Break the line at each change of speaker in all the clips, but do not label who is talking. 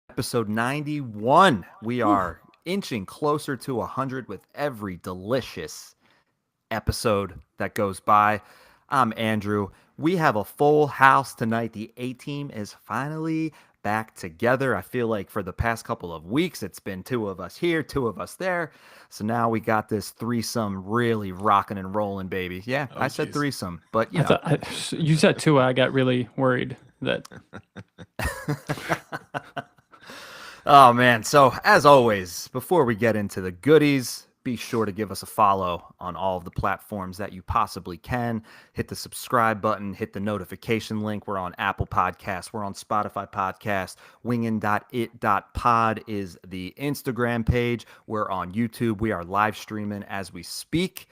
Episode 91. We are inching closer to 100 with every delicious episode that goes by. I'm Andrew. We have a full house tonight. The A team is finally back together. I feel like for the past couple of weeks, it's been two of us here, two of us there. So now we got this threesome really rocking and rolling, baby. Yeah, I said threesome, but you know.
You said two. I got really worried that.
Oh, man. So, as always, before we get into the goodies, be sure to give us a follow on all of the platforms that you possibly can. Hit the subscribe button, hit the notification link. We're on Apple Podcasts, we're on Spotify Podcasts. Wingin.it.pod is the Instagram page. We're on YouTube. We are live streaming as we speak.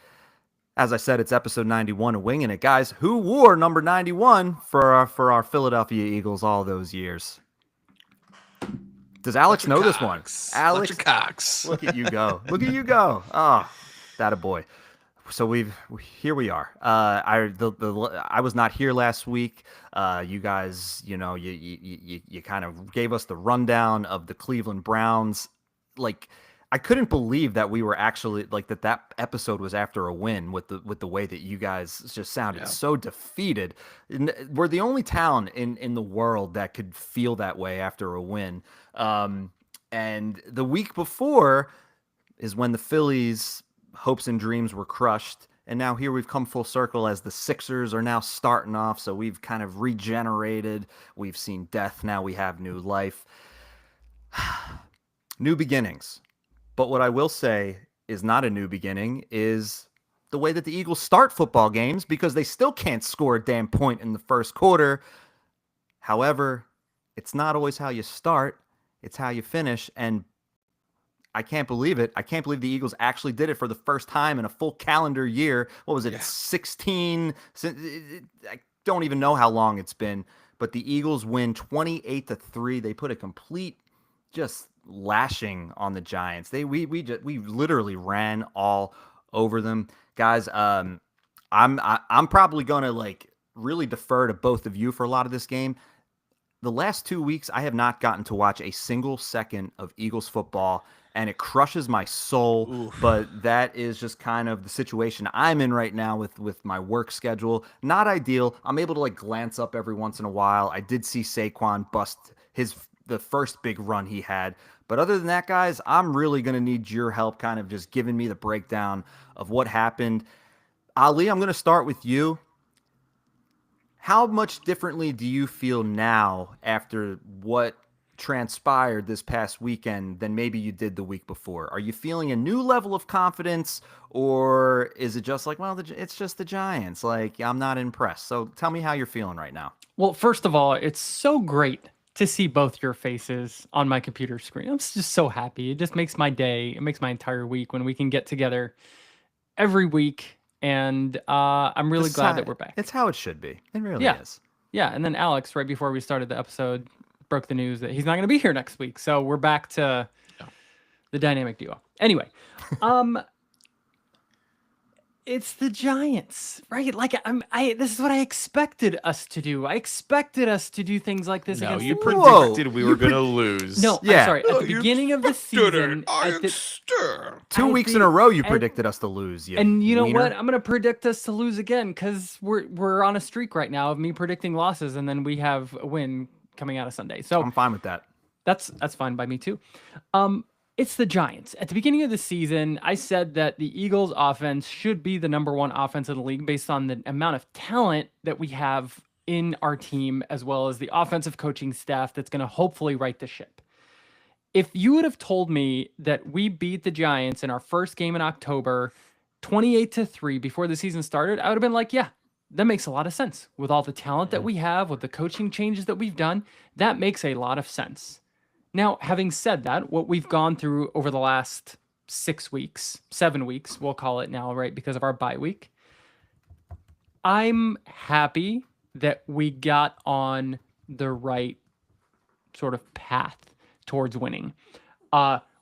As I said, it's episode 91 of Wingin' It. Guys, who wore number 91 for our Philadelphia Eagles all those years? Does Aleks know this one?
Aleks Cox.
Look at you go. Look at you go. Oh, that a boy. So here we are. I was not here last week. You guys, you kind of gave us the rundown of the Cleveland Browns. Like, I couldn't believe that we were actually like that episode was after a win with the way that you guys just sounded so defeated. We're the only town in the world that could feel that way after a win. And the week before is when the Phillies' hopes and dreams were crushed. And now here we've come full circle as the Sixers are now starting off. So we've kind of regenerated. We've seen death. Now we have new life. New beginnings. But what I will say is not a new beginning is the way that the Eagles start football games, because they still can't score a damn point in the first quarter. However, it's not always how you start. It's how you finish. And I can't believe it. I can't believe the Eagles actually did it for the first time in a full calendar year. What was it? 16. I don't even know how long it's been. But the Eagles win 28-3. They put a complete just lashing on the Giants. We literally ran all over them. Guys, I'm probably going to like really defer to both of you for a lot of this game. The last 2 weeks, I have not gotten to watch a single second of Eagles football, and it crushes my soul. Oof. But that is just kind of the situation I'm in right now with my work schedule. Not ideal. I'm able to like glance up every once in a while. I did see Saquon bust the first big run he had. But other than that, guys, I'm really going to need your help kind of just giving me the breakdown of what happened. Ali, I'm going to start with you. How much differently do you feel now after what transpired this past weekend than maybe you did the week before? Are you feeling a new level of confidence, or is it just like, well, it's just the Giants? Like, I'm not impressed. So tell me how you're feeling right now.
Well, first of all, it's so great to see both your faces on my computer screen. I'm just so happy. It just makes my day. It makes my entire week when we can get together every week. And I'm really glad that we're back.
It's how it should be. It really is.
Yeah. And then Aleks, right before we started the episode, broke the news that he's not going to be here next week. So we're back to the dynamic duo. Anyway, it's the Giants, right? Like this is what I expected us to do. I expected us to do things like this.
No, you predicted we were going to lose.
No, yeah. I'm sorry. At the beginning of the season,
2 weeks in a row, you predicted us to lose.
And you know what? I'm going to predict us to lose again because we're on a streak right now of me predicting losses, and then we have a win coming out of Sunday. So
I'm fine with that.
That's fine by me too. It's the Giants. At the beginning of the season, I said that the Eagles offense should be the number one offense in the league based on the amount of talent that we have in our team, as well as the offensive coaching staff that's going to hopefully right the ship. If you would have told me that we beat the Giants in our first game in October, 28-3 before the season started, I would have been like, yeah, that makes a lot of sense. With all the talent that we have, with the coaching changes that we've done, that makes a lot of sense. Now, having said that, what we've gone through over the last 7 weeks, we'll call it now, right, because of our bye week, I'm happy that we got on the right sort of path towards winning.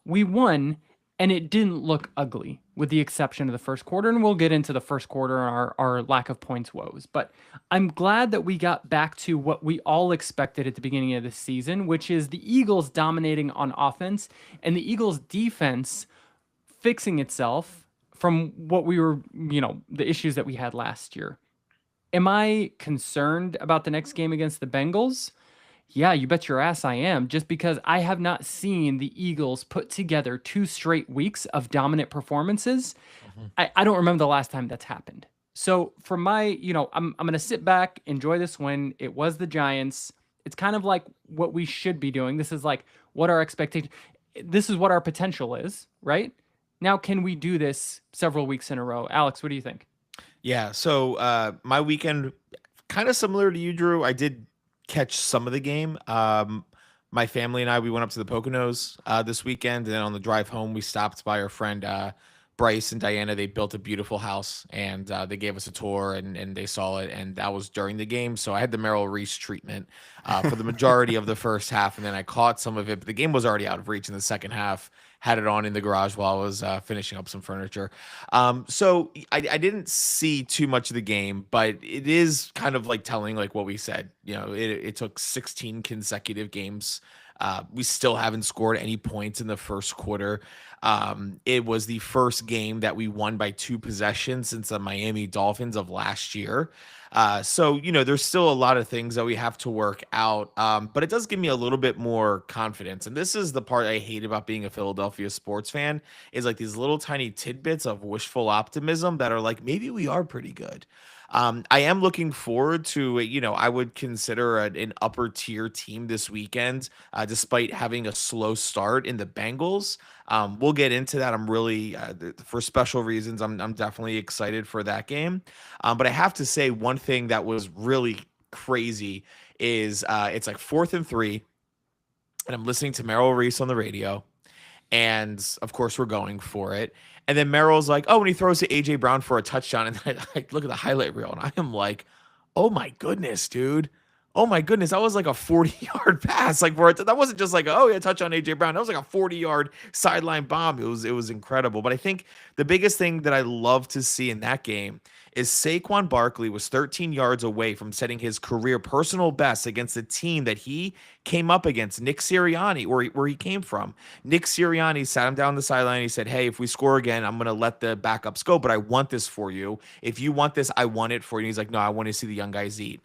We won, and it didn't look ugly with the exception of the first quarter. And we'll get into the first quarter and our lack of points woes. But I'm glad that we got back to what we all expected at the beginning of the season, which is the Eagles dominating on offense and the Eagles defense fixing itself from what we were, the issues that we had last year. Am I concerned about the next game against the Bengals? Yeah, you bet your ass I am, just because I have not seen the Eagles put together 2 straight weeks of dominant performances. I don't remember the last time that's happened. So for my, I'm going to sit back, enjoy this win. It was the Giants. It's kind of like what we should be doing. This is like what our expectation, this is what our potential is, right? Now, can we do this several weeks in a row? Aleks, what do you think?
Yeah. So my weekend, kind of similar to you, Drew. I did catch some of the game. My family and I, we went up to the Poconos this weekend, and then on the drive home, we stopped by our friend Bryce and Diana. They built a beautiful house, and they gave us a tour, and they saw it, and that was during the game. So I had the Merrill Reese treatment for the majority of the first half, and then I caught some of it, but the game was already out of reach in the second half. Had it on in the garage while I was finishing up some furniture. So I didn't see too much of the game, but it is kind of like telling like what we said. It took 16 consecutive games. We still haven't scored any points in the first quarter. It was the first game that we won by 2 possessions since the Miami Dolphins of last year. So, there's still a lot of things that we have to work out, but it does give me a little bit more confidence. And this is the part I hate about being a Philadelphia sports fan is like these little tiny tidbits of wishful optimism that are like, maybe we are pretty good. I am looking forward to, I would consider an upper tier team this weekend, despite having a slow start in the Bengals. We'll get into that. I'm really, for special reasons, I'm definitely excited for that game. But I have to say one thing that was really crazy is it's like 4th and 3, and I'm listening to Merrill Reese on the radio. And of course, we're going for it. And then Merrill's like, oh, when he throws to AJ Brown for a touchdown. And then I look at the highlight reel and I am like, oh my goodness, dude. Oh my goodness. That was like a 40-yard pass. Like that wasn't just like, oh yeah, touchdown AJ Brown. That was like a 40-yard sideline bomb. It was incredible. But I think the biggest thing that I love to see in that game is Saquon Barkley was 13 yards away from setting his career personal best against the team that he came up against, Nick Sirianni, where he came from. Nick Sirianni sat him down the sideline. He said, hey, if we score again, I'm going to let the backups go, but I want this for you. If you want this, I want it for you. And he's like, no, I want to see the young guys eat.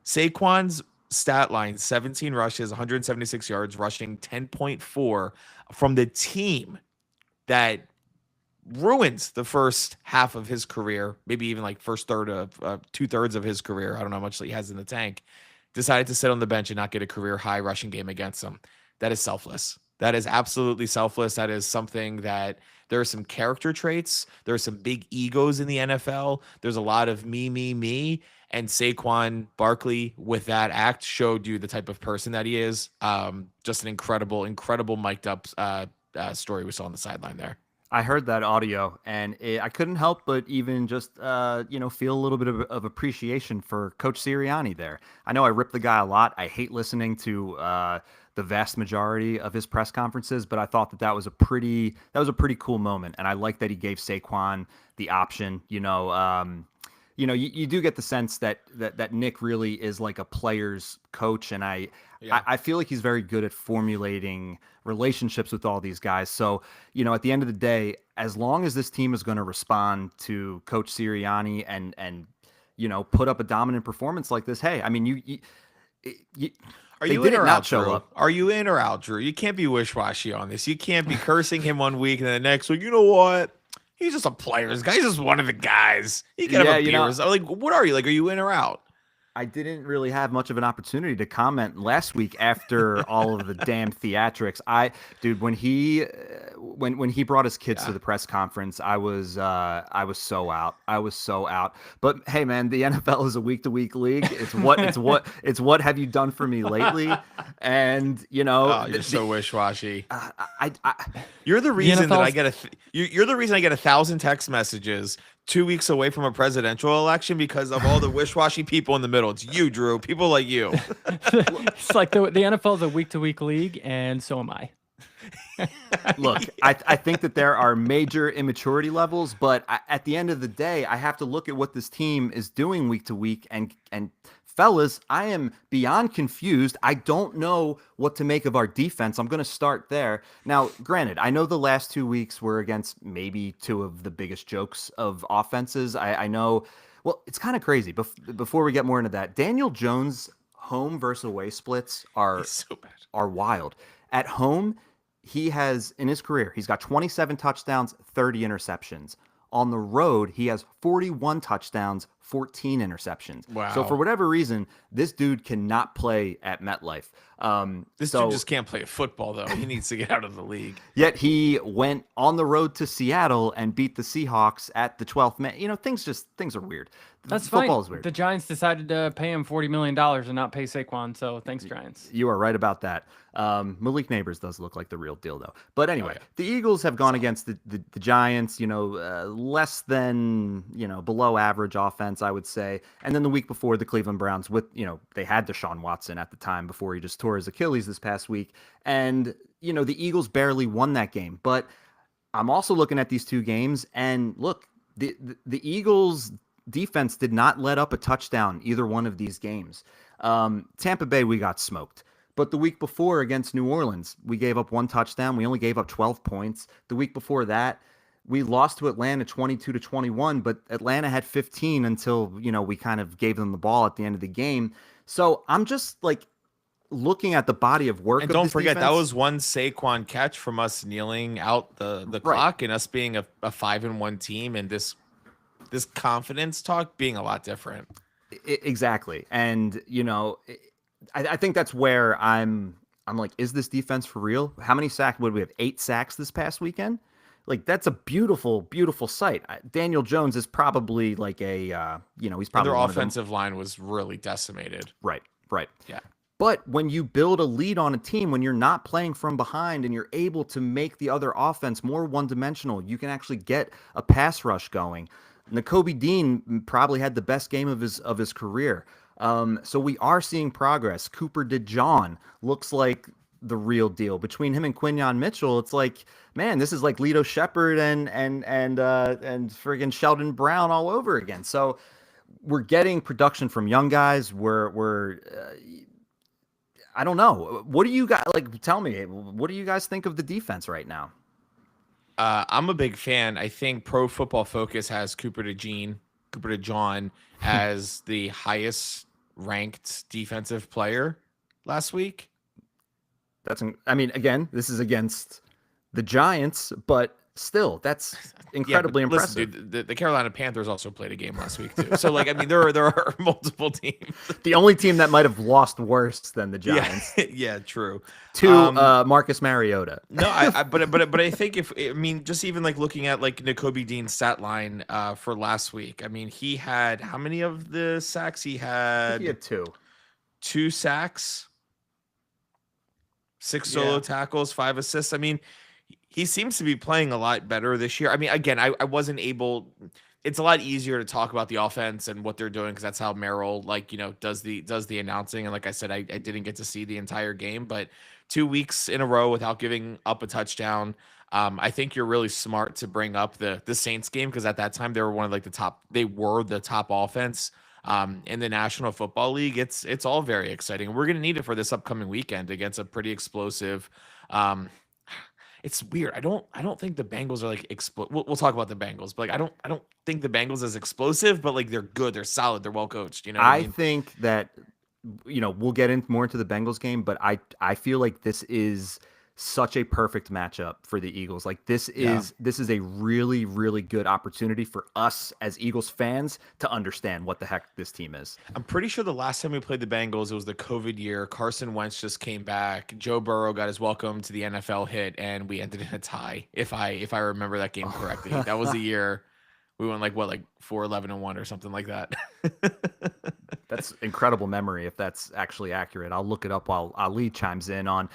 Saquon's stat line, 17 rushes, 176 yards, rushing 10.4 from the team that ruins the first half of his career, maybe even like first third of 2/3 of his career. I don't know how much he has in the tank. Decided to sit on the bench and not get a career high rushing game against him. That is selfless. That is absolutely selfless. That is something that there are some character traits. There are some big egos in the NFL. There's a lot of me. And Saquon Barkley, with that act, showed you the type of person that he is. Just an incredible mic'd up story we saw on the sideline there.
I heard that audio, and I couldn't help but even just, feel a little bit of appreciation for Coach Sirianni there. I know I rip the guy a lot. I hate listening to the vast majority of his press conferences, but I thought that was a pretty cool moment, and I like that he gave Saquon the option. You do get the sense that Nick really is like a player's coach, and I feel like he's very good at formulating relationships with all these guys. So, at the end of the day, as long as this team is going to respond to Coach Sirianni and put up a dominant performance like this, hey, I mean,
are you in or out, Drew? Are you in or out, Drew? You can't be wish-washy on this. You can't be cursing him one week and the next week, you know what? He's just a player. This guy's just one of the guys. He can have a beer. Like, what are you? Like, are you in or out?
I didn't really have much of an opportunity to comment last week after all of the damn theatrics. When he brought his kids to the press conference, I was so out. I was so out. But hey, man, the NFL is a week-to-week league. It's what have you done for me lately? And
you're so wish-washy. You're the reason that I get you're the reason I get 1,000 text messages 2 weeks away from a presidential election because of all the wish-washy people in the middle. It's you, Drew. People like you.
It's like the NFL is a week-to-week league, and so am I.
Look, I think that there are major immaturity levels, but at the end of the day, I have to look at what this team is doing week to week. And fellas, I am beyond confused. I don't know what to make of our defense. I'm going to start there. Now, granted, I know the last 2 weeks were against maybe two of the biggest jokes of offenses. I know. Well, it's kind of crazy. Before we get more into that, Daniel Jones' home versus away splits
He's so bad.
are wild. At home, he has, in his career, he's got 27 touchdowns, 30 interceptions. On the road, he has 41 touchdowns, 14 interceptions.
Wow.
So for whatever reason, this dude cannot play at MetLife.
This dude just can't play football, though. He needs to get out of the league.
Yet he went on the road to Seattle and beat the Seahawks at the 12th man. You know, things are weird.
That's
Football
fine.
is weird.
The Giants decided to pay him $40 million and not pay Saquon, so thanks, Giants.
You are right about that. Malik Neighbors does look like the real deal, though. But anyway, the Eagles have gone against the Giants, less than, below average offense, I would say. And then the week before, the Cleveland Browns they had Deshaun Watson at the time before he just tore his Achilles this past week. And, the Eagles barely won that game. But I'm also looking at these two games, and look, the Eagles defense did not let up a touchdown either one of these games. Tampa Bay, we got smoked. But the week before against New Orleans, we gave up one touchdown. We only gave up 12 points. The week before that, we lost to Atlanta 22-21, but Atlanta had 15 until, we kind of gave them the ball at the end of the game. So I'm just looking at the body of work.
And
of
don't
this
forget,
defense.
that was one Saquon catch from us kneeling out the clock and us being a 5-1 team, and this confidence talk being a lot different.
Exactly. And, I think that's where I'm like, is this defense for real? How many sacks would we have? 8 sacks this past weekend? That's a beautiful, beautiful sight. Daniel Jones is probably he's probably
Their
one of them.
offensive line was really decimated.
Right.
Yeah.
But when you build a lead on a team, when you're not playing from behind and you're able to make the other offense more one-dimensional, you can actually get a pass rush going. Nakobe Dean probably had the best game of his career. So we are seeing progress. Cooper DeJean looks like the real deal. Between him and Quinyon Mitchell, it's like, man, this is like Lito Shepherd and friggin' Sheldon Brown all over again. So we're getting production from young guys. We're I don't know. What do you guys tell me? What do you guys think of the defense right now?
I'm a big fan. I think Pro Football Focus has Cooper DeJean as the highest ranked defensive player last week.
Again, this is against the Giants, but still, that's incredibly impressive.
Dude, the Carolina Panthers also played a game last week too. So there are multiple teams.
The only team that might have lost worse than the Giants.
Yeah, true.
To Marcus Mariota.
No, but I think just even looking at Nakobe Dean's stat line for last week. He had how many of the sacks? He had 2 sacks, 6 solo tackles, 5 assists. He seems to be playing a lot better this year. Again, I wasn't able. It's a lot easier to talk about the offense and what they're doing because that's how Merrill does the announcing. And like I said, I didn't get to see the entire game, but 2 weeks in a row without giving up a touchdown. I think you're really smart to bring up the Saints game because at that time they were one of the top. They were the top offense in the National Football League. It's all very exciting. We're gonna need it for this upcoming weekend against a pretty explosive. It's weird. I don't think the Bengals are we'll talk about the Bengals, but I don't think the Bengals is explosive, but they're good, they're solid, they're well coached. You know what I mean?
think that we'll get more into the Bengals game, but I feel like this is such a perfect matchup for the Eagles. This is a really, really good opportunity for us as Eagles fans to understand what the heck this team is.
I'm pretty sure the last time we played the Bengals, it was the COVID year. Carson Wentz just came back. Joe Burrow got his welcome to the NFL hit, and we ended in a tie. If I remember that game correctly, that was the year we went 4-11-1 or something like that.
That's incredible memory if that's actually accurate. I'll look it up while Ali chimes in on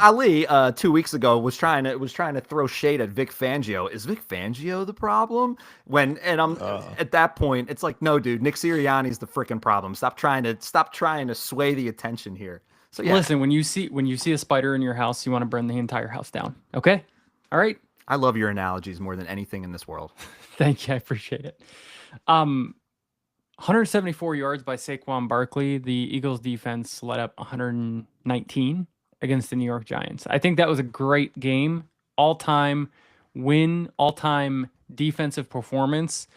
Ali 2 weeks ago was trying to throw shade at Vic Fangio. Is Vic Fangio the problem? At that point it's no, dude, Nick Sirianni's the freaking problem. Stop trying to sway the attention here. So yeah,
Listen, when you see a spider in your house, you want to burn the entire house down. Okay? All right?
I love your analogies more than anything in this world.
Thank you. I appreciate it. 174 yards by Saquon Barkley. The Eagles defense let up 119 against the New York Giants. I think that was a great game. All-time win, all-time defensive performance.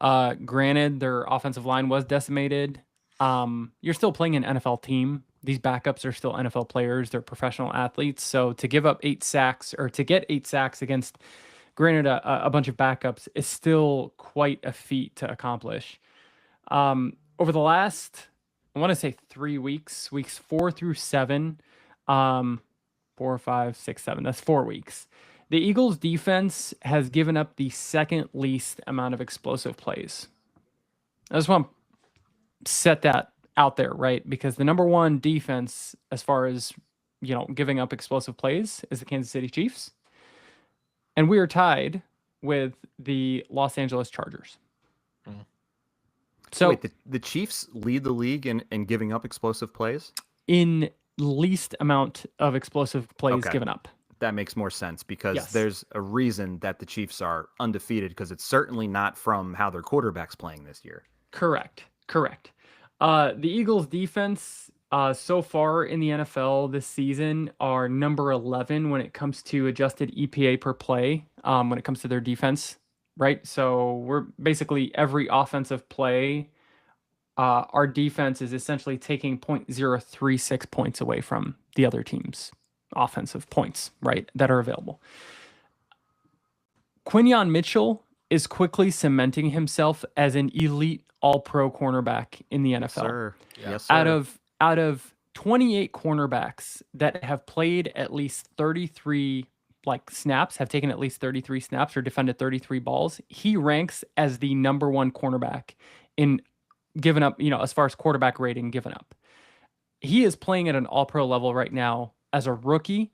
Granted, their offensive line was decimated. You're still playing an NFL team. These backups are still NFL players. They're professional athletes. So to give up 8 sacks or to get 8 sacks against, granted, a bunch of backups is still quite a feat to accomplish. Over the last, I want to say 3 weeks, weeks 4 through 7, 4, 5, 6, 7, that's 4 weeks. The Eagles defense has given up the second least amount of explosive plays. I just want to set that out there, right? Because the number one defense, as far as, giving up explosive plays, is the Kansas City Chiefs. And we are tied with the Los Angeles Chargers. So
wait, the Chiefs lead the league in giving up explosive plays?
In least amount of explosive plays
Okay.
given up.
That makes more sense because
Yes.
there's a reason that the Chiefs are undefeated because it's certainly not from how their quarterback's playing this year.
Correct. The Eagles defense so far in the NFL this season are number 11 when it comes to adjusted EPA per play, when it comes to their defense, right? So we're basically every offensive play, our defense is essentially taking 0.036 points away from the other team's offensive points, right, that are available. Quinyon Mitchell is quickly cementing himself as an elite all-pro cornerback in the NFL.
Sir.
Yeah.
Yes, sir.
Out of 28 cornerbacks that have played at least 33 snaps, have taken at least 33 snaps or defended 33 balls, he ranks as the number one cornerback in given up, as far as quarterback rating given up. He is playing at an all-pro level right now as a rookie.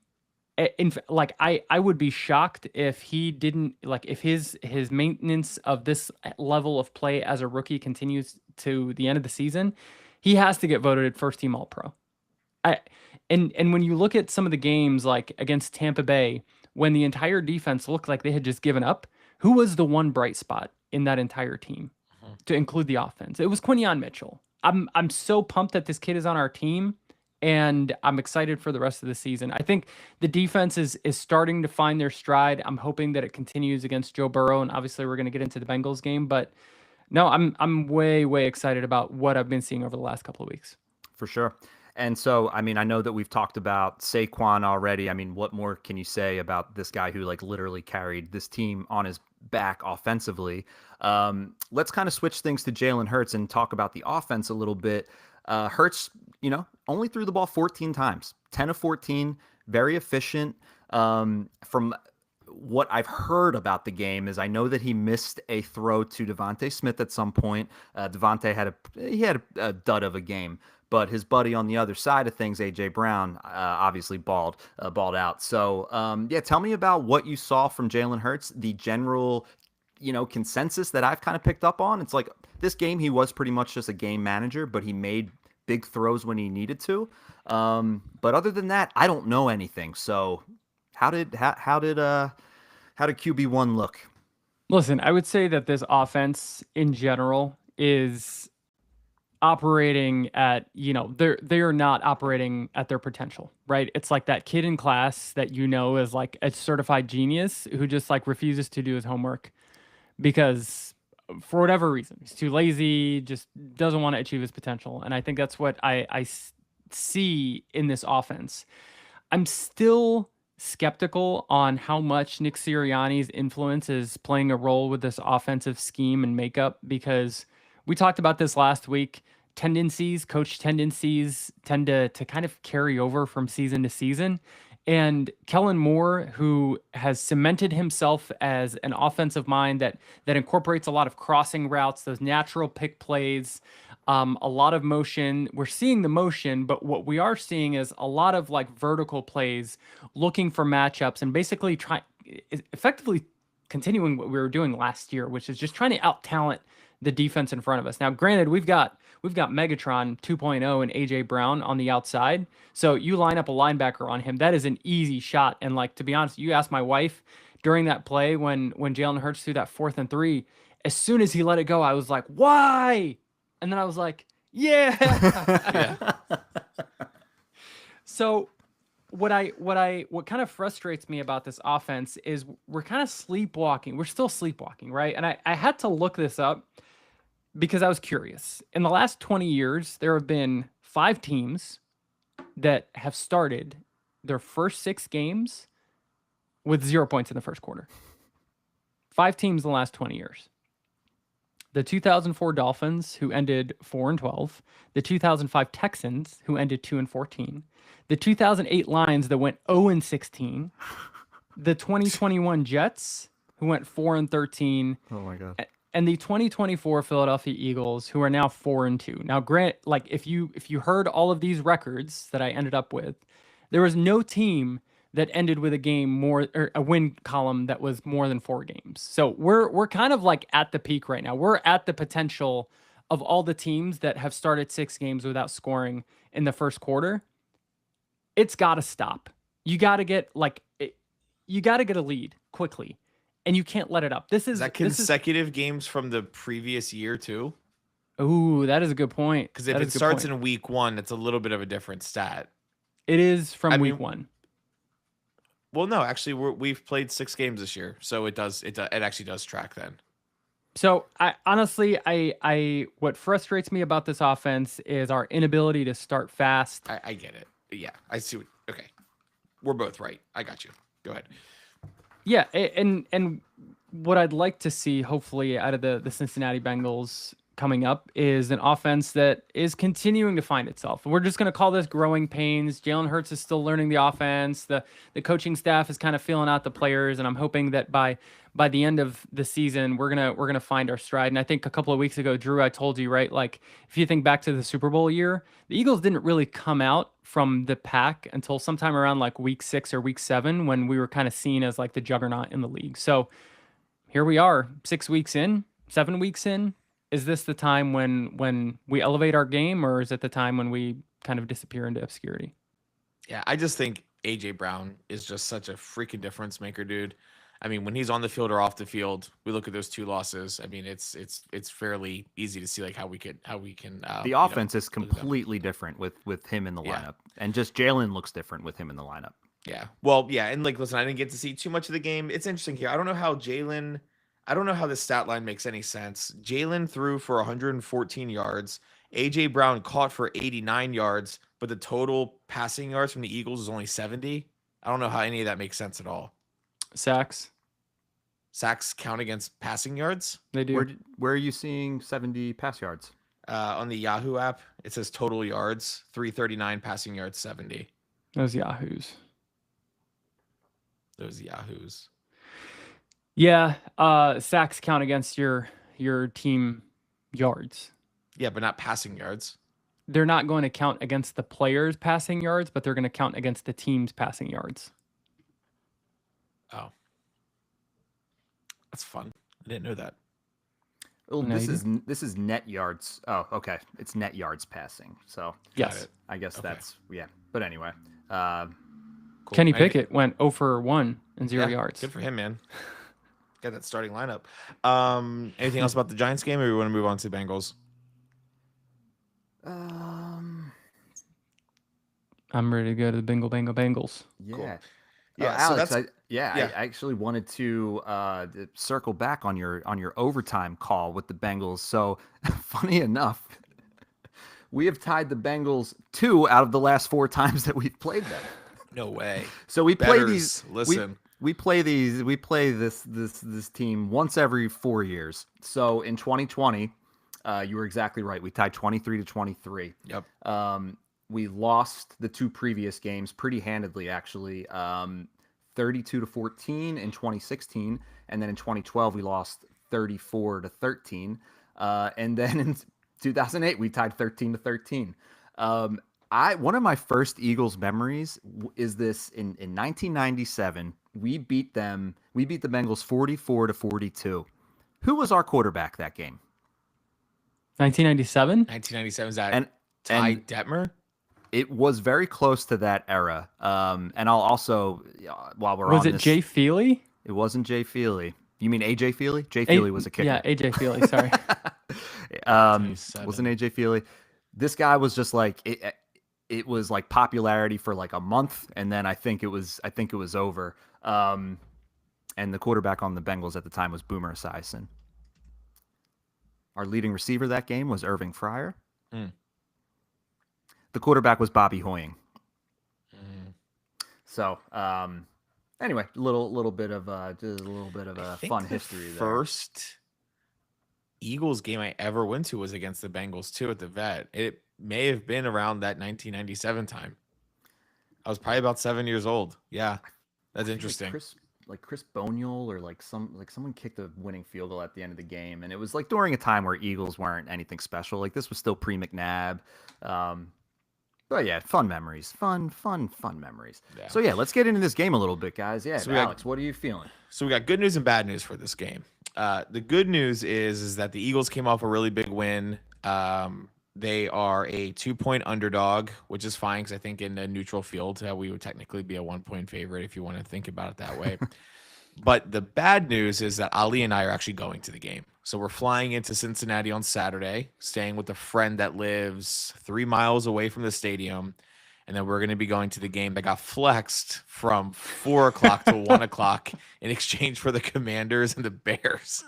I would be shocked if he didn't, if his maintenance of this level of play as a rookie continues to the end of the season, he has to get voted first team all-pro. And when you look at some of the games like against Tampa Bay, when the entire defense looked like they had just given up, who was the one bright spot in that entire team to include the offense? It was Quinyon Mitchell. I'm so pumped that this kid is on our team, and I'm excited for the rest of the season. I think the defense is starting to find their stride. I'm hoping that it continues against Joe Burrow, and obviously we're going to get into the Bengals game, but no, I'm way excited about what I've been seeing over the last couple of weeks.
For sure. And so, I mean, I know that we've talked about Saquon already. I mean, what more can you say about this guy who literally carried this team on his back offensively? Let's kind of switch things to Jalen Hurts and talk about the offense a little bit. Hurts, only threw the ball 14 times, 10 of 14, very efficient. From what I've heard about the game is I know that he missed a throw to Devontae Smith at some point. Devontae had a dud of a game, but his buddy on the other side of things, A.J. Brown, obviously balled out. So, tell me about what you saw from Jalen Hurts, the general, consensus that I've kind of picked up on. It's like this game, he was pretty much just a game manager, but he made big throws when he needed to. But other than that, I don't know anything. So how did QB1 look?
Listen, I would say that this offense in general is operating at, they are not operating at their potential, right? It's like that kid in class that is like a certified genius who just refuses to do his homework because for whatever reason, he's too lazy, just doesn't want to achieve his potential. And I think that's what I see in this offense. I'm still skeptical on how much Nick Sirianni's influence is playing a role with this offensive scheme and makeup, because we talked about this last week. Coach tendencies tend to kind of carry over from season to season. And Kellen Moore, who has cemented himself as an offensive mind that incorporates a lot of crossing routes, those natural pick plays, a lot of motion. We're seeing the motion, but what we are seeing is a lot of vertical plays, looking for matchups, and basically effectively continuing what we were doing last year, which is just trying to out-talent the defense in front of us. Now, granted, we've got Megatron 2.0 and AJ Brown on the outside. So you line up a linebacker on him, that is an easy shot. And like, to be honest, you asked my wife during that play when Jalen Hurts threw that 4th and 3, as soon as he let it go, I was like, why? And then I was like, yeah.
Yeah.
So what kind of frustrates me about this offense is we're kind of sleepwalking. We're still sleepwalking, right? And I had to look this up because I was curious. In the last 20 years, there have been 5 teams that have started their first 6 games with 0 points in the first quarter. 5 teams in the last 20 years. The 2004 Dolphins, who ended 4-12. The 2005 Texans, who ended 2-14. The 2008 Lions that went 0-16. The 2021 Jets, who went 4-13.
Oh my God.
And the 2024 Philadelphia Eagles, who are now 4-2. Now, grant, like, if you heard all of these records that I ended up with, there was no team that ended with a game more, or a win column that was more than 4 games. So we're kind of like at the peak right now. We're at the potential of all the teams that have started 6 games without scoring in the first quarter. It's got to stop. You got to get you got to get a lead quickly, and you can't let it up. This is
that consecutive games from the previous year too.
Ooh, that is a good point.
Because if it starts in week 1, it's a little bit of a different stat.
It is from week 1.
Well, no, actually, we've played 6 games this year, so it actually does track then.
So I honestly, what frustrates me about this offense is our inability to start fast.
I get it. Yeah, I see. Okay, we're both right. I got you. Go ahead.
Yeah, and what I'd like to see, hopefully, out of the Cincinnati Bengals coming up is an offense that is continuing to find itself. We're just going to call this growing pains. Jalen Hurts is still learning the offense. The coaching staff is kind of feeling out the players, and I'm hoping that by the end of the season, we're gonna find our stride. And I think a couple of weeks ago, Drew, I told you, right, like if you think back to the Super Bowl year, the Eagles didn't really come out from the pack until sometime around like week 6 or week 7 when we were kind of seen as like the juggernaut in the league. So here we are, 6 weeks in, 7 weeks in. Is this the time when we elevate our game, or is it the time when we kind of disappear into obscurity?
Yeah, I just think AJ Brown is just such a freaking difference maker, dude. I mean, when he's on the field or off the field, we look at those 2 losses. I mean, it's fairly easy to see like how we can.
The offense is completely different with him in the lineup, and just Jalen looks different with him in the lineup.
Yeah. Well, yeah, and like, listen, I didn't get to see too much of the game. It's interesting here. I don't know how the stat line makes any sense. Jalen threw for 114 yards. AJ Brown caught for 89 yards, but the total passing yards from the Eagles is only 70. I don't know how any of that makes sense at all.
Sacks
count against passing yards?
They do.
Where are you seeing 70 pass yards?
On the Yahoo app, it says total yards, 339, passing yards, 70.
Those Yahoos. Yeah, sacks count against your team yards.
Yeah, but not passing yards.
They're not going to count against the players' passing yards, but they're going to count against the team's passing yards.
Oh. That's fun. I didn't know that.
Oh, this is net yards. Oh, okay. It's net yards passing. So
yes,
I guess
okay.
that's But anyway,
cool.
Kenny Pickett went 0 for 1 and 0 yards.
Good for him, man. Got that starting lineup. Anything else about the Giants game, or we want to move on to the Bengals?
I'm ready to go to the Bengals.
Yeah.
Cool.
Yeah,
So
Alex, I actually wanted to circle back on your overtime call with the Bengals. So, funny enough, we have tied the Bengals 2 out of the last 4 times that we've played them.
No way.
So we play these.
Listen,
we play this team once every 4 years. So in 2020, you were exactly right. We tied 23-23.
Yep.
We lost the 2 previous games pretty handedly, actually. 32-14 in 2016, and then in 2012 we lost 34-13. And then in 2008 we tied 13-13. One of my first Eagles memories is this in 1997. We beat the Bengals 44-42. Who was our quarterback that game?
1997?
1997 is that
And
Ty
and
Detmer?
it was very close to that era. And I'll also, while we're
Was
on
it
this,
Jay Feely?
it wasn't Jay Feely. You mean AJ Feely? Jay Feely was a
Yeah,
kicker.
AJ Feely. Sorry.
Wasn't AJ Feely. This guy was just like it was like popularity for like a month, and then I think it was over. And the quarterback on the Bengals at the time was Boomer Esiason. Our leading receiver that game was Irving Fryer.
Mm.
The quarterback was Bobby Hoying.
Mm.
So, anyway, little bit of just a little bit of a fun history there.
First Eagles game I ever went to was against the Bengals too at the Vet. It may have been around that 1997 time. I was probably about 7 years old. Yeah, that's interesting.
Like Chris Boniol or someone kicked a winning field goal at the end of the game, and it was like during a time where Eagles weren't anything special. Like this was still pre-McNabb. But yeah, fun memories. Fun memories.
Yeah.
So yeah, let's get into this game a little bit, guys. Yeah,
So
Alex, what are you feeling?
So we got good news and bad news for this game. The good news is that the Eagles came off a really big win. They are a 2-point underdog, which is fine because I think in a neutral field, we would technically be a 1-point favorite if you want to think about it that way. But the bad news is that Ali and I are actually going to the game. So we're flying into Cincinnati on Saturday, staying with a friend that lives 3 miles away from the stadium. And then we're going to be going to the game that got flexed from 4 o'clock to 1 o'clock in exchange for the Commanders and the Bears,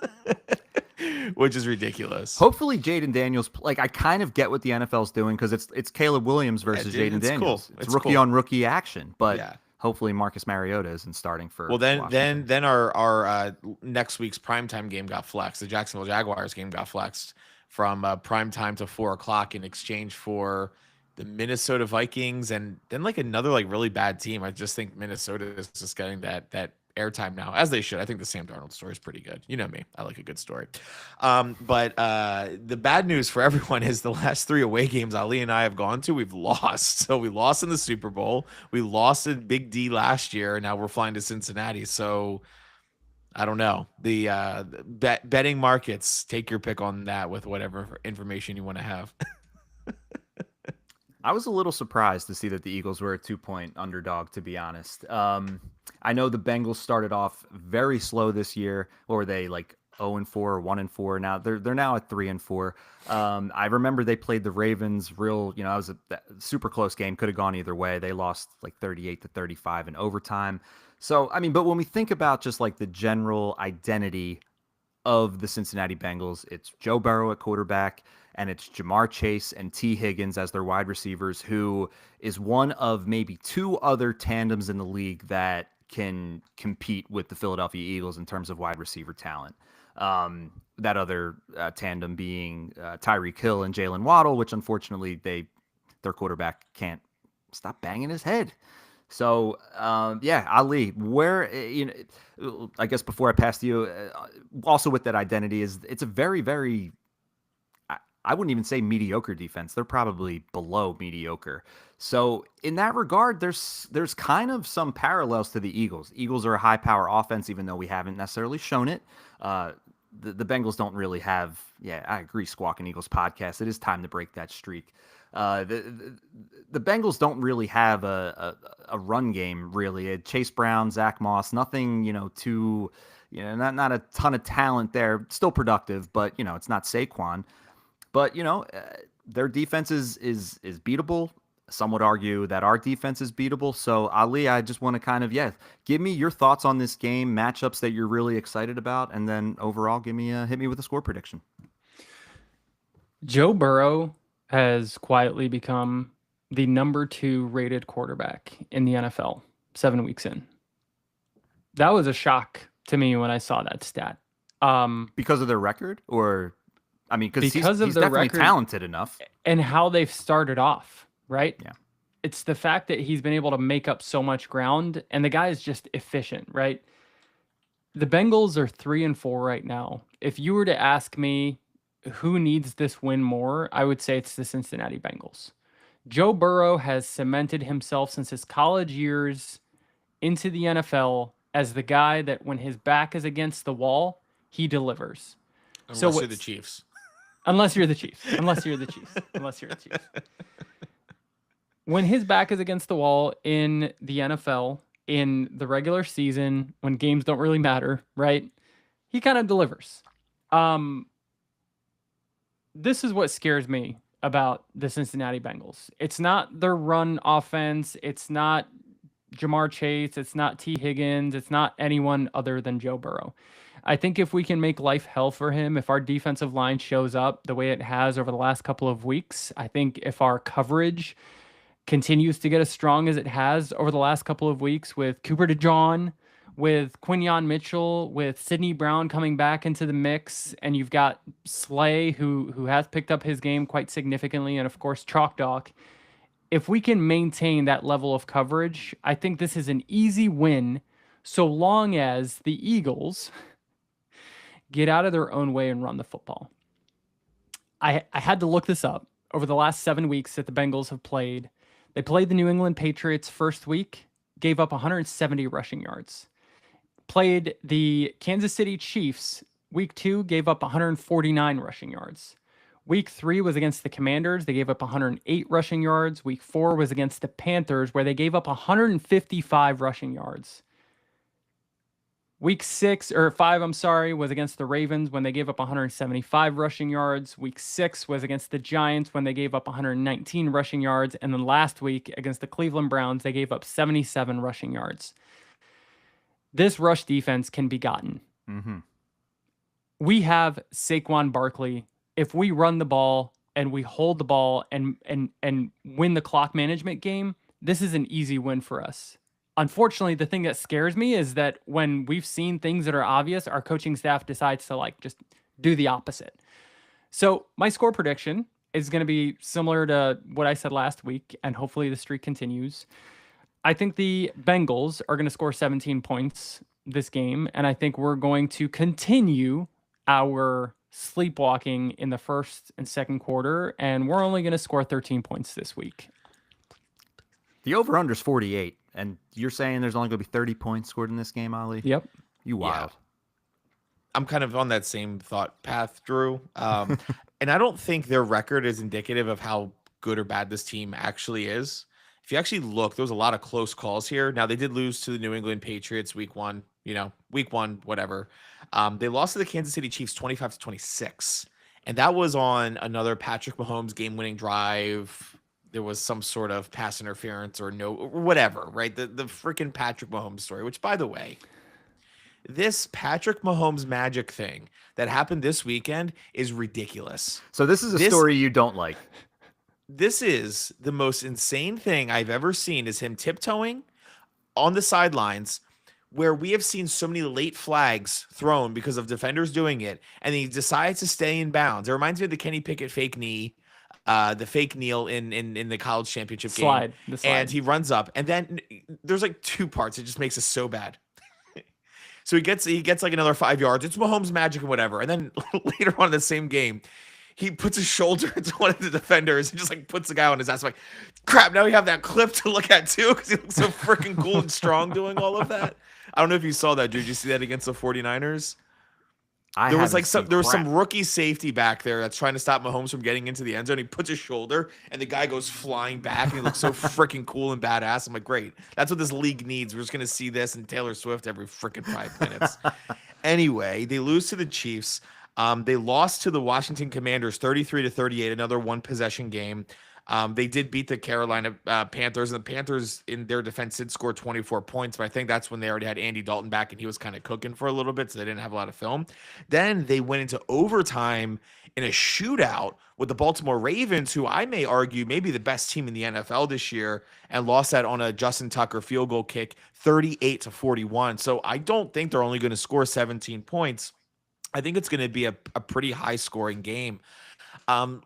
which is ridiculous.
Hopefully, Jaden Daniels. Like I kind of get what the NFL's doing because it's Caleb Williams versus Jaden Daniels.
Cool.
It's rookie on rookie action, but
yeah.
Hopefully Marcus Mariota isn't starting for.
Well, then our next week's primetime game got flexed. The Jacksonville Jaguars game got flexed from primetime to 4 o'clock in exchange for the Minnesota Vikings and then like another like really bad team. I just think Minnesota is just getting that airtime now, as they should. I think the Sam Darnold story is pretty good. You know me, I like a good story. But the bad news for everyone is the last 3 away games Ali and I have gone to, we've lost. So we lost in the Super Bowl. We lost in Big D last year, and now we're flying to Cincinnati. So I don't know. The betting markets, take your pick on that with whatever information you want to have.
I was a little surprised to see that the Eagles were a 2-point underdog, to be honest. I know the Bengals started off very slow this year. What were they, like 0-4 or 1-4? Now they're now at 3-4. I remember they played the Ravens it was a super close game. Could have gone either way. They lost like 38-35 in overtime. So, I mean, but when we think about just like the general identity of the Cincinnati Bengals, it's Joe Burrow at quarterback, and it's Jamar Chase and T. Higgins as their wide receivers, who is one of maybe 2 other tandems in the league that can compete with the Philadelphia Eagles in terms of wide receiver talent. That other tandem being Tyreek Hill and Jalen Waddle, which unfortunately their quarterback can't stop banging his head. So, Ali, where, I guess before I pass to you, also with that identity is it's a very, very, I wouldn't even say mediocre defense. They're probably below mediocre. So in that regard, there's kind of some parallels to the Eagles. Eagles are a high power offense, even though we haven't necessarily shown it. The Bengals don't really have, I agree, Squawk and Eagles podcast. It is time to break that streak. The Bengals don't really have a run game, really. Chase Brown, Zach Moss, nothing, too, not a ton of talent there. Still productive, but, it's not Saquon. But, their defense is beatable. Some would argue that our defense is beatable. So, Ali, I just want to kind of, give me your thoughts on this game, matchups that you're really excited about, and then overall, hit me with a score prediction.
Joe Burrow has quietly become the number 2 rated quarterback in the NFL 7 weeks in. That was a shock to me when I saw that stat.
Because of their record, or because he's
their
definitely
record
talented enough,
and how they've started off, right?
Yeah.
It's the fact that he's been able to make up so much ground, and the guy is just efficient, right? The Bengals are 3-4 right now. If you were to ask me who needs this win more, I would say it's the Cincinnati Bengals. Joe Burrow has cemented himself since his college years into the NFL as the guy that when his back is against the wall, he delivers.
Unless you're the Chiefs.
Unless you're the Chiefs. When his back is against the wall in the NFL, in the regular season, when games don't really matter, right? He kind of delivers. This is what scares me about the Cincinnati Bengals. It's not their run offense. It's not Jamar Chase. It's not T. Higgins. It's not anyone other than Joe Burrow. I think if we can make life hell for him, if our defensive line shows up the way it has over the last couple of weeks, I think if our coverage continues to get as strong as it has over the last couple of weeks with Cooper DeJean, with Quinyon Mitchell, with Sidney Brown coming back into the mix, and you've got Slay, who has picked up his game quite significantly, and of course Chalk Dawk. If we can maintain that level of coverage, I think this is an easy win, so long as the Eagles get out of their own way and run the football. I had to look this up. Over the last 7 weeks that the Bengals have played, they played the New England Patriots first week, gave up 170 rushing yards. Played the Kansas City Chiefs week 2, gave up 149 rushing yards. Week 3 was against the Commanders. They gave up 108 rushing yards. Week 4 was against the Panthers, where they gave up 155 rushing yards. Week 5, was against the Ravens when they gave up 175 rushing yards. Week 6 was against the Giants when they gave up 119 rushing yards. And then last week against the Cleveland Browns, they gave up 77 rushing yards. This rush defense can be gotten.
Mm-hmm.
We have Saquon Barkley. If we run the ball and we hold the ball and win the clock management game, this is an easy win for us. Unfortunately, the thing that scares me is that when we've seen things that are obvious, our coaching staff decides to just do the opposite. So my score prediction is going to be similar to what I said last week, and hopefully the streak continues. I think the Bengals are going to score 17 points this game, and I think we're going to continue our sleepwalking in the first and second quarter, and we're only going to score 13 points this week.
The over-under is 48. And you're saying there's only going to be 30 points scored in this game, Ali?
Yep.
You wild.
Yeah. I'm kind of on that same thought path, Drew. And I don't think their record is indicative of how good or bad this team actually is. If you actually look, there was a lot of close calls here. Now, they did lose to the New England Patriots week 1, whatever. They lost to the Kansas City Chiefs 25-26. And that was on another Patrick Mahomes game-winning drive. There was some sort of pass interference or whatever, right? The freaking Patrick Mahomes story, which, by the way, this Patrick Mahomes magic thing that happened this weekend is ridiculous.
So this is a story you don't like.
This is the most insane thing I've ever seen, is him tiptoeing on the sidelines, where we have seen so many late flags thrown because of defenders doing it, and he decides to stay in bounds. It reminds me of the Kenny Pickett fake knee. The fake kneel in the college championship game.
The slide.
And he runs up, and then there's 2 parts. It just makes it so bad. So he gets another 5 yards. It's Mahomes magic and whatever. And then later on in the same game, he puts his shoulder into one of the defenders and just puts the guy on his ass. Crap, now we have that clip to look at too, because he looks so freaking cool and strong doing all of that. I don't know if you saw that, dude. Did you see that against the 49ers? There was some rookie safety back there that's trying to stop Mahomes from getting into the end zone. He puts his shoulder, and the guy goes flying back, and he looks so freaking cool and badass. I'm like, great. That's what this league needs. We're just going to see this and Taylor Swift every freaking 5 minutes. Anyway, they lose to the Chiefs. They lost to the Washington Commanders 33-38, another one-possession game. They did beat the Carolina Panthers, and the Panthers, in their defense, did score 24 points, but I think that's when they already had Andy Dalton back, and he was kind of cooking for a little bit, so they didn't have a lot of film. Then they went into overtime in a shootout with the Baltimore Ravens, who I may argue may be the best team in the NFL this year, and lost that on a Justin Tucker field goal kick, 38-41. So I don't think they're only going to score 17 points. I think it's going to be a pretty high-scoring game.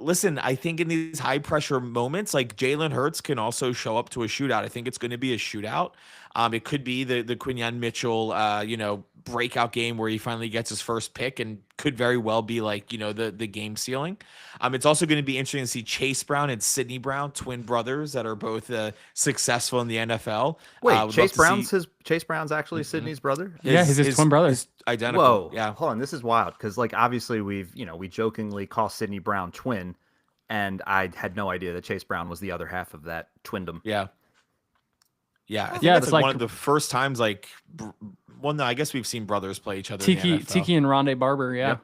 Listen, I think in these high pressure moments, Jalen Hurts can also show up to a shootout. I think it's going to be a shootout. It could be the Quinyon Mitchell, breakout game where he finally gets his first pick and could very well be like, the game ceiling. It's also going to be interesting to see Chase Brown and Sidney Brown, twin brothers that are both successful in the NFL.
Wait,
Would love to see.
Chase Brown's actually Sydney's brother?
Yeah, he's his twin brother.
His identical.
Whoa,
Yeah.
hold on, this is wild because like obviously we jokingly call Sidney Brown twin, and I had no idea that Chase Brown was the other half of that twindom.
Yeah. Yeah, I think
Yeah,
that's
it's
like
like-
one of the first times, well, no, I guess we've seen brothers play each other. in the NFL.
Tiki and Rondé Barber, yeah.
Yep.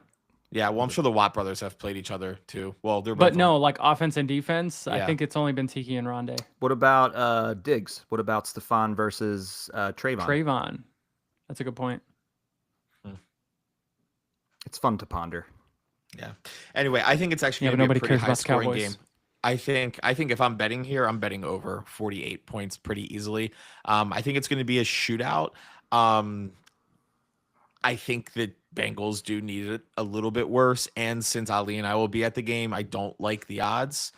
Yeah, well, I'm sure the Watt brothers have played each other too. Well, they're
But
both
no, like offense and defense, I
Yeah.
think it's only been Tiki and Rondé.
What about Diggs? What about Stephon versus Trayvon?
Trayvon. That's a good point.
It's fun to ponder.
Yeah. Anyway, I think it's actually
Yeah,
going
but
to be
nobody
a pretty
cares
high
about
scoring
Cowboys.
game. I think if I'm betting here, I'm betting over 48 points pretty easily. I think it's going to be a shootout. I think that Bengals do need it a little bit worse. And since Ali and I will be at the game, I don't like the odds.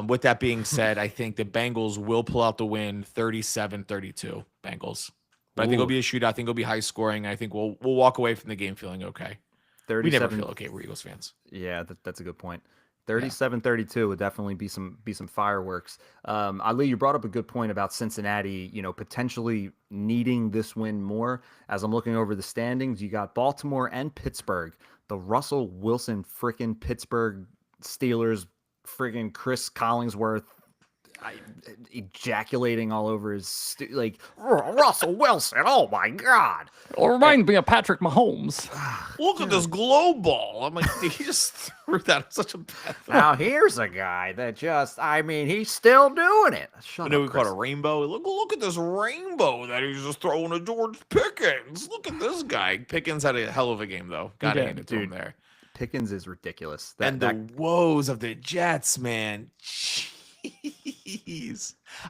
With that being said, I think the Bengals will pull out the win 37-32 Bengals. But I think it'll be a shootout. I think it'll be high scoring. I think we'll walk away from the game feeling okay. We never feel okay. We're Eagles fans.
Yeah, that's a good point. 37-32 would definitely be some fireworks. Ali, you brought up a good point about Cincinnati, potentially needing this win more. As I'm looking over the standings, you got Baltimore and Pittsburgh. The Russell Wilson freaking Pittsburgh Steelers, friggin' Chris Collinsworth ejaculating all over his Russell Wilson. Oh my God!
It reminds me of Patrick Mahomes.
Look at this glow ball. I'm like, he just threw that at such a bad throw.
Now here's a guy that he's still doing it.
I know we call it a rainbow. Look at this rainbow that he's just throwing to George Pickens. Look at this guy. Pickens had a hell of a game though. Got to hand it to him there.
Pickens is ridiculous.
The woes of the Jets, man. Jeez.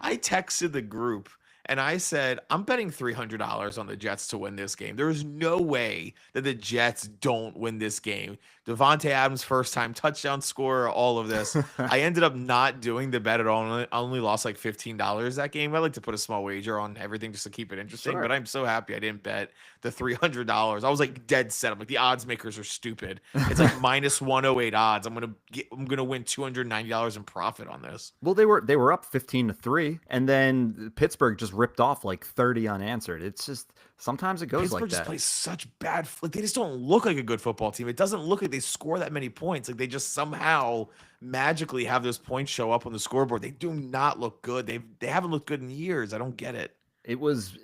I texted the group and I said, I'm betting $300 on the Jets to win this game. There is no way that the Jets don't win this game. Devontae Adams, first time touchdown scorer, all of this. I ended up not doing the bet at all. I only lost like $15 that game. I like to put a small wager on everything just to keep it interesting, but I'm so happy I didn't bet the $300. I was like dead set. I'm like, the odds makers are stupid. It's like minus 108 odds. I'm gonna win $290 in profit on this.
Well, they were up 15-3, and then Pittsburgh just ripped off like 30 unanswered. It's just sometimes it goes
Pittsburgh
like
just
that.
plays such bad. Like they just don't look like a good football team. It doesn't look like they score that many points. Like they just somehow magically have those points show up on the scoreboard. They do not look good. They haven't looked good in years. I don't get it.
It was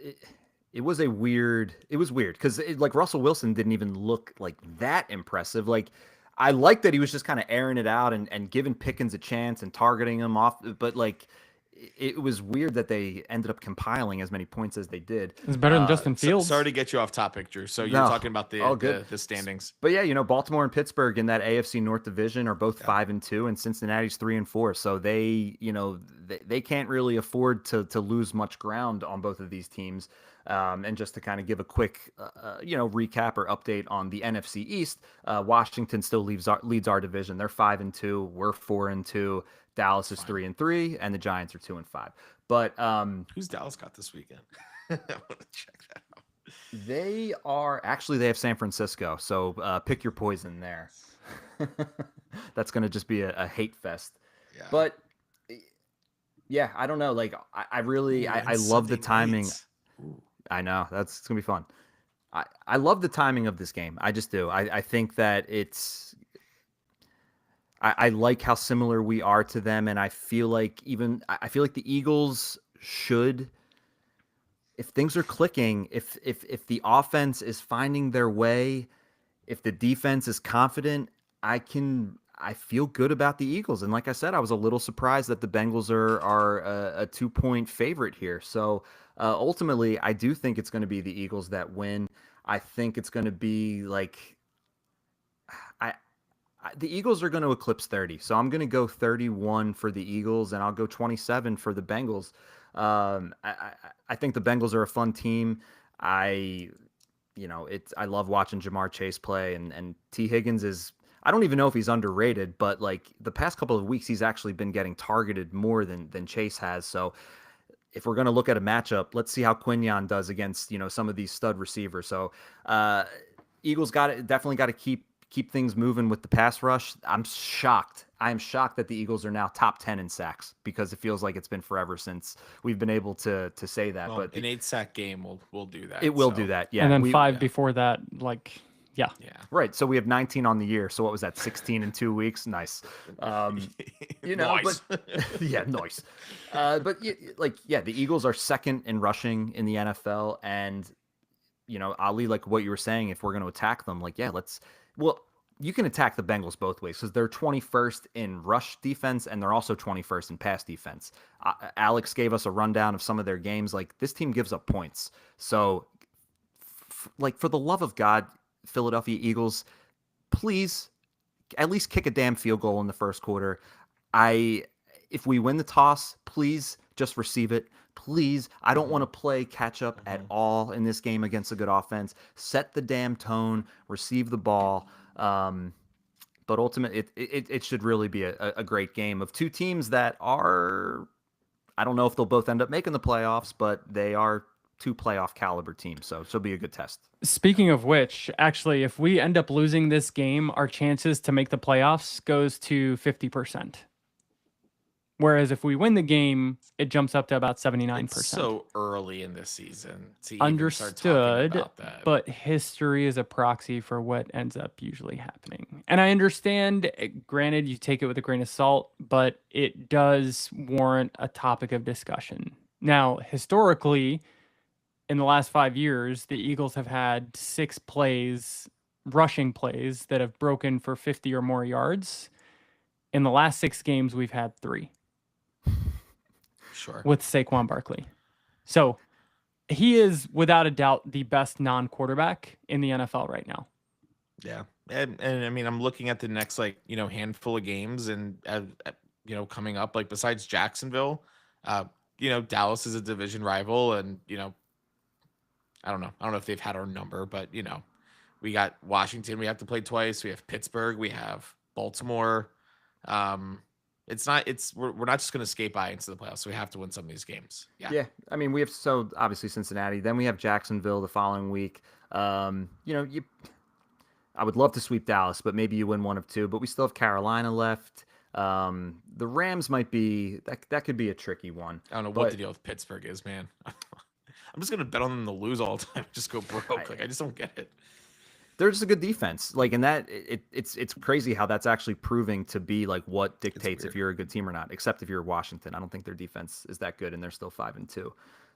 weird because like Russell Wilson didn't even look like that impressive. Like I like that he was just kind of airing it out and giving Pickens a chance and targeting him off, but like it was weird that they ended up compiling as many points as they did.
It's better than Justin Fields.
Sorry to get you off topic, Drew. So you're talking about the standings.
But yeah, Baltimore and Pittsburgh in that AFC North division are both 5-2, and Cincinnati's 3-4. So they can't really afford to lose much ground on both of these teams. And just to kind of give a quick, recap or update on the NFC East, Washington still leads our division. They're 5-2. We're 4-2. Dallas is 3-3, and the Giants are 2-5. But
who's Dallas got this weekend? I want to check that out.
They have San Francisco. So pick your poison there. That's going to just be a hate fest. Yeah. But yeah, I don't know. Like I really love the timing. I know it's going to be fun. I love the timing of this game. I just do. I think that I like how similar we are to them, and I feel like the Eagles should, if things are clicking, if the offense is finding their way, if the defense is confident, I feel good about the Eagles. And like I said, I was a little surprised that the Bengals are a 2-point favorite here. So ultimately, I do think it's going to be the Eagles that win. I think it's going to be like the Eagles are going to eclipse 30. So I'm going to go 31 for the Eagles, and I'll go 27 for the Bengals. I think the Bengals are a fun team. I love watching Jamar Chase play, and T. Higgins is, I don't even know if he's underrated, but like the past couple of weeks, he's actually been getting targeted more than Chase has. So if we're going to look at a matchup, let's see how Quinyon does against, some of these stud receivers. So Eagles definitely got to keep things moving with the pass rush. I'm shocked. I am shocked that the Eagles are now top 10 in sacks, because it feels like it's been forever since we've been able to say that.
Well,
But
an 8-sack game will do that.
it will do that. Yeah.
And then 5 before that, like, yeah.
Right. So we have 19 on the year. So what was that? 16 in 2 weeks. Nice.
Nice.
But yeah, nice. But the Eagles are second in rushing in the NFL. And, Ali, like what you were saying, if we're going to attack them, you can attack the Bengals both ways, because they're 21st in rush defense and they're also 21st in pass defense. Aleks gave us a rundown of some of their games. Like, this team gives up points. So for the love of God, Philadelphia Eagles, please at least kick a damn field goal in the first quarter. If we win the toss, please just receive it. Please, I don't want to play catch up at all in this game against a good offense. Set the damn tone, receive the ball. But ultimately, it should really be a great game of two teams that are, I don't know if they'll both end up making the playoffs, but they are two playoff caliber teams. So it'll be a good test.
Speaking of which, actually, if we end up losing this game, our chances to make the playoffs goes to 50%. Whereas if we win the game, it jumps up to about 79%.
It's so early in this season to even start
Understood,
talking about that.
but history is a proxy for what ends up usually happening. And I understand, granted, you take it with a grain of salt, but it does warrant a topic of discussion. Now, historically, in the last 5 years, the Eagles have had 6 rushing plays that have broken for 50 or more yards. In the last 6 games, we've had 3.
Sure.
With Saquon Barkley. So he is without a doubt the best non-quarterback in the NFL right now.
Yeah. And I mean, I'm looking at the next, handful of games and, coming up, besides Jacksonville, Dallas is a division rival, and, I don't know if they've had our number, but, we got Washington, we have to play twice. We have Pittsburgh, we have Baltimore. We're not just going to skate by into the playoffs. So we have to win some of these games. Yeah.
I mean, we have obviously Cincinnati. Then we have Jacksonville the following week. I would love to sweep Dallas, but maybe you win one of 2. But we still have Carolina left. The Rams might be that could be a tricky one.
I don't know what the deal with Pittsburgh is, man. I'm just going to bet on them to lose all the time. Just go broke. I just don't get it.
They're just a good defense. And that it's crazy how that's actually proving to be what dictates if you're a good team or not, except if you're Washington. I don't think their defense is that good, and they're still 5-2.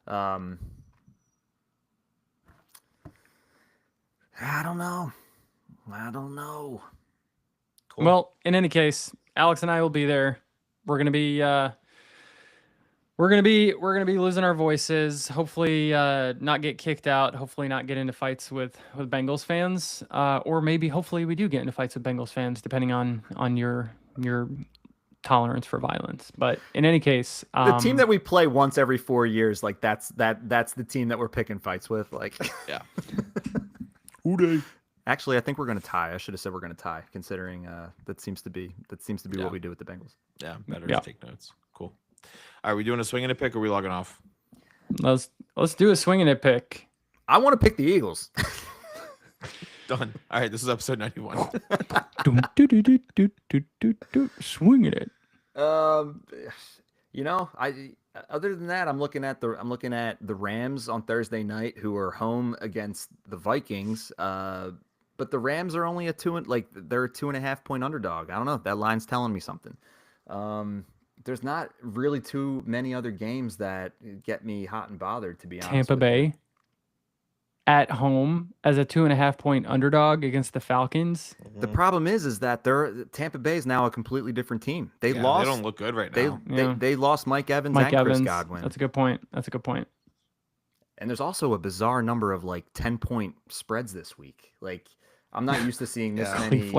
I don't know.
Cool.
Well, in any case, Aleks and I will be there. We're gonna be losing our voices. Hopefully, not get kicked out. Hopefully, not get into fights with Bengals fans. Or maybe, hopefully, we do get into fights with Bengals fans, depending on your tolerance for violence. But in any case,
the team that we play once every 4 years, that's the team that we're picking fights with.
Yeah.
Actually, I think we're going to tie. I should have said we're going to tie, considering that seems to be what we do with the Bengals.
Yeah, better to take notes. Cool. Are we doing a swinging it pick, or are we logging off?
Let's do a swinging it pick.
I want to pick the Eagles.
Done. All right, this is episode 91.
Swinging it.
Other than that, I'm looking at the Rams on Thursday night, who are home against the Vikings. But the Rams are only they're a 2.5 point underdog. I don't know. That line's telling me something. There's not really too many other games that get me hot and bothered, to be honest.
Tampa Bay at home as a 2.5 point underdog against the Falcons.
The problem is that Tampa Bay is now a completely different team. They lost.
They don't look good right now.
They lost Mike Evans and Chris Godwin.
That's a good point.
And there's also a bizarre number of 10-point spreads this week. I'm not used to seeing this many.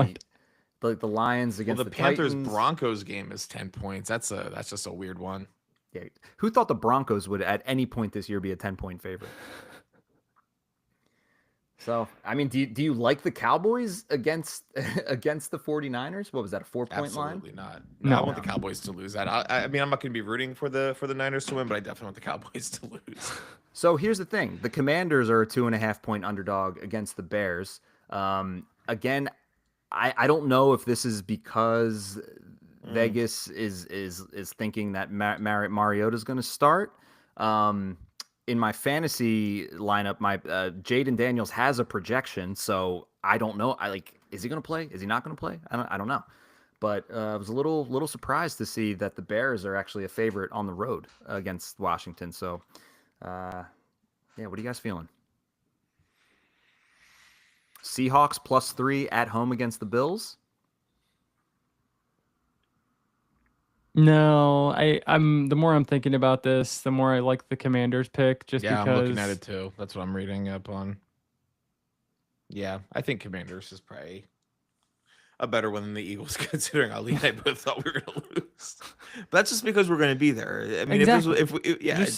The Lions against the
Panthers
Titans.
Broncos game is 10 points. That's just a weird one.
Yeah. Who thought the Broncos would at any point this year be a 10-point favorite? So, I mean, do you like the Cowboys against against the 49ers? What was that, a 4-point line?
Absolutely not.
No.
I want the Cowboys to lose that. I mean, I'm not going to be rooting for the Niners to win, but I definitely want the Cowboys to lose.
So here's the thing: the Commanders are a 2.5-point underdog against the Bears. Again, I don't know if this is because Vegas is thinking that Mariota is going to start. In my fantasy lineup, my Jaden Daniels has a projection, so I don't know. Is he going to play? Is he not going to play? I don't know. But I was a little surprised to see that the Bears are actually a favorite on the road against Washington. So, yeah, what are you guys feeling? Seahawks +3 at home against the Bills.
No, I'm the more I'm thinking about this, the more I like the Commanders pick, just
Yeah,
because
I'm looking at it too. That's what I'm reading up on. Yeah, I think Commanders is probably a better one than the Eagles, considering Ali and I both thought we were going to lose. But that's just because we're going to be there. I mean,
Exactly.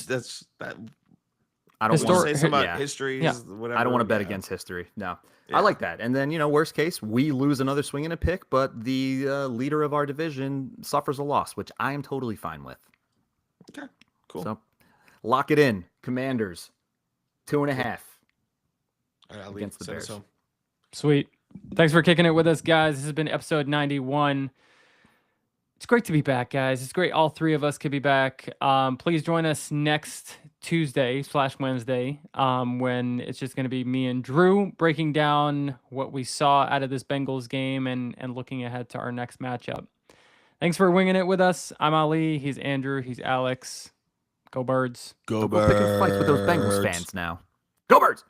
that's that.
I don't
We'll
want
say
to
something about histories, whatever.
I don't want to bet against history. No. I like that. And then, worst case, we lose another swing and a pick, but the leader of our division suffers a loss, which I am totally fine with.
Okay, cool.
So lock it in. Commanders, 2.5 against the Bears.
Sweet. Thanks for kicking it with us, guys. This has been episode 91. It's great to be back, guys. It's great all three of us could be back. Please join us next Tuesday/Wednesday when it's just going to be me and Drew breaking down what we saw out of this Bengals game and looking ahead to our next matchup. Thanks for winging it with us. I'm Ali. He's Andrew. He's Aleks. Go Birds.
Go
Go pick a fight with those Bengals fans now. Go Birds!